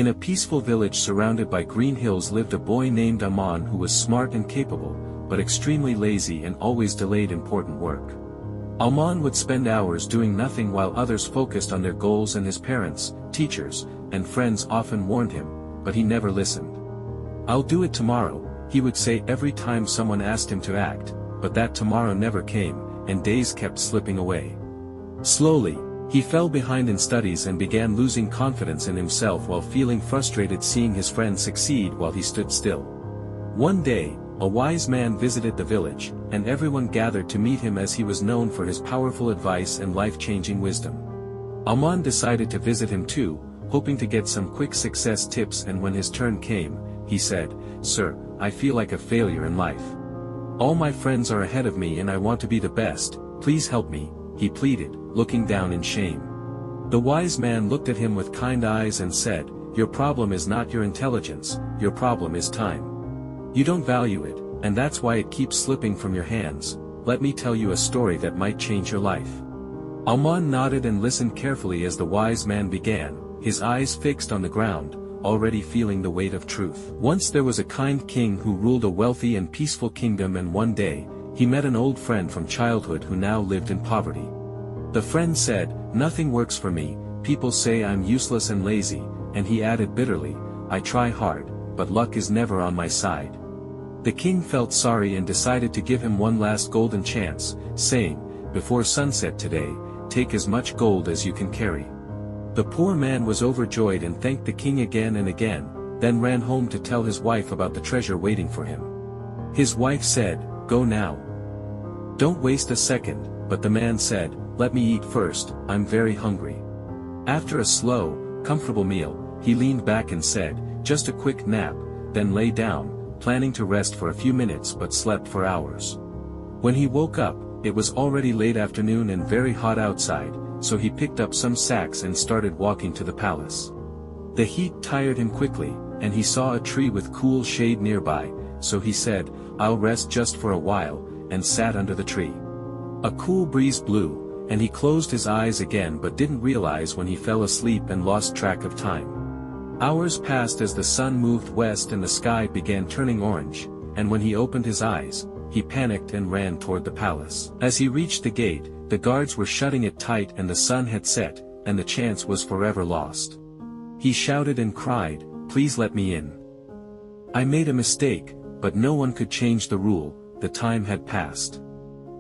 In a peaceful village surrounded by green hills lived a boy named Aman who was smart and capable, but extremely lazy and always delayed important work. Aman would spend hours doing nothing while others focused on their goals, and his parents, teachers, and friends often warned him, but he never listened. "I'll do it tomorrow," he would say every time someone asked him to act, but that tomorrow never came, and days kept slipping away. Slowly, he fell behind in studies and began losing confidence in himself while feeling frustrated seeing his friends succeed while he stood still. One day, a wise man visited the village, and everyone gathered to meet him as he was known for his powerful advice and life-changing wisdom. Aman decided to visit him too, hoping to get some quick success tips, and when his turn came, he said, "Sir, I feel like a failure in life. All my friends are ahead of me and I want to be the best, please help me," he pleaded, looking down in shame. The wise man looked at him with kind eyes and said, "Your problem is not your intelligence, your problem is time. You don't value it, and that's why it keeps slipping from your hands. Let me tell you a story that might change your life." Aman nodded and listened carefully as the wise man began, his eyes fixed on the ground, already feeling the weight of truth. Once there was a kind king who ruled a wealthy and peaceful kingdom, and one day, he met an old friend from childhood who now lived in poverty. The friend said, "Nothing works for me, people say I'm useless and lazy," and he added bitterly, "I try hard, but luck is never on my side." The king felt sorry and decided to give him one last golden chance, saying, "Before sunset today, take as much gold as you can carry." The poor man was overjoyed and thanked the king again and again, then ran home to tell his wife about the treasure waiting for him. His wife said, "Go now. Don't waste a second," but the man said, "Let me eat first, I'm very hungry." After a slow, comfortable meal, he leaned back and said, "Just a quick nap," then lay down, planning to rest for a few minutes but slept for hours. When he woke up, it was already late afternoon and very hot outside, so he picked up some sacks and started walking to the palace. The heat tired him quickly, and he saw a tree with cool shade nearby, so he said, "I'll rest just for a while," and sat under the tree. A cool breeze blew, and he closed his eyes again but didn't realize when he fell asleep and lost track of time. Hours passed as the sun moved west and the sky began turning orange, and when he opened his eyes, he panicked and ran toward the palace. As he reached the gate, the guards were shutting it tight and the sun had set, and the chance was forever lost. He shouted and cried, "Please let me in. I made a mistake," but no one could change the rule, the time had passed.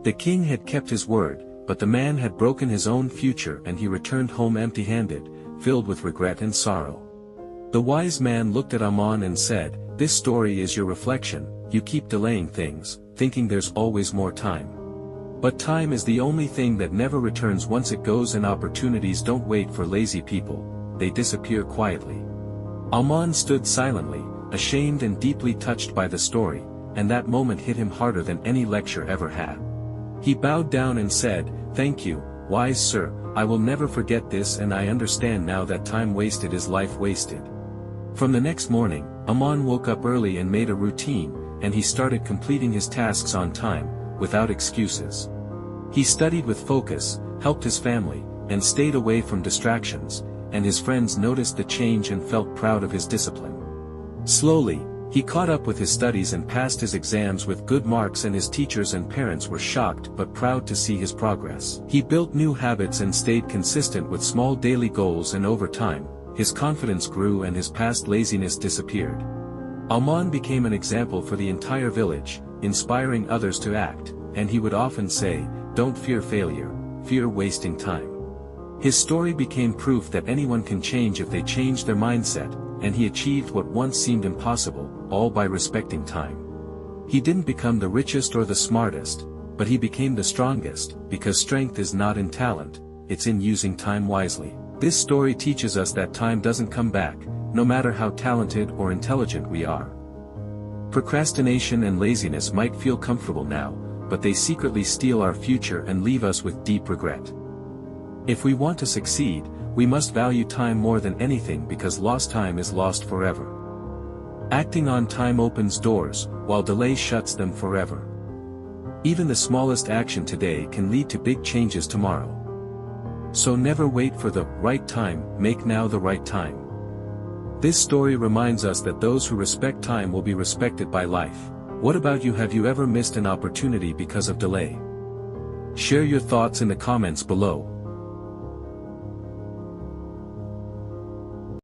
The king had kept his word, but the man had broken his own future, and he returned home empty-handed, filled with regret and sorrow. The wise man looked at Aman and said, "This story is your reflection, you keep delaying things, thinking there's always more time. But time is the only thing that never returns once it goes, and opportunities don't wait for lazy people, they disappear quietly." Aman stood silently, ashamed and deeply touched by the story, and that moment hit him harder than any lecture ever had. He bowed down and said, "Thank you, wise sir, I will never forget this, and I understand now that time wasted is life wasted." From the next morning, Aman woke up early and made a routine, and he started completing his tasks on time, without excuses. He studied with focus, helped his family, and stayed away from distractions, and his friends noticed the change and felt proud of his discipline. Slowly, he caught up with his studies and passed his exams with good marks, and his teachers and parents were shocked but proud to see his progress. He built new habits and stayed consistent with small daily goals, and over time, his confidence grew and his past laziness disappeared. Aman became an example for the entire village, inspiring others to act, and he would often say, "Don't fear failure, fear wasting time." His story became proof that anyone can change if they change their mindset, and he achieved what once seemed impossible, all by respecting time. He didn't become the richest or the smartest, but he became the strongest, because strength is not in talent, it's in using time wisely. This story teaches us that time doesn't come back, no matter how talented or intelligent we are. Procrastination and laziness might feel comfortable now, but they secretly steal our future and leave us with deep regret. If we want to succeed, we must value time more than anything, because lost time is lost forever. Acting on time opens doors, while delay shuts them forever. Even the smallest action today can lead to big changes tomorrow. So never wait for the right time, make now the right time. This story reminds us that those who respect time will be respected by life. What about you? Have you ever missed an opportunity because of delay? Share your thoughts in the comments below.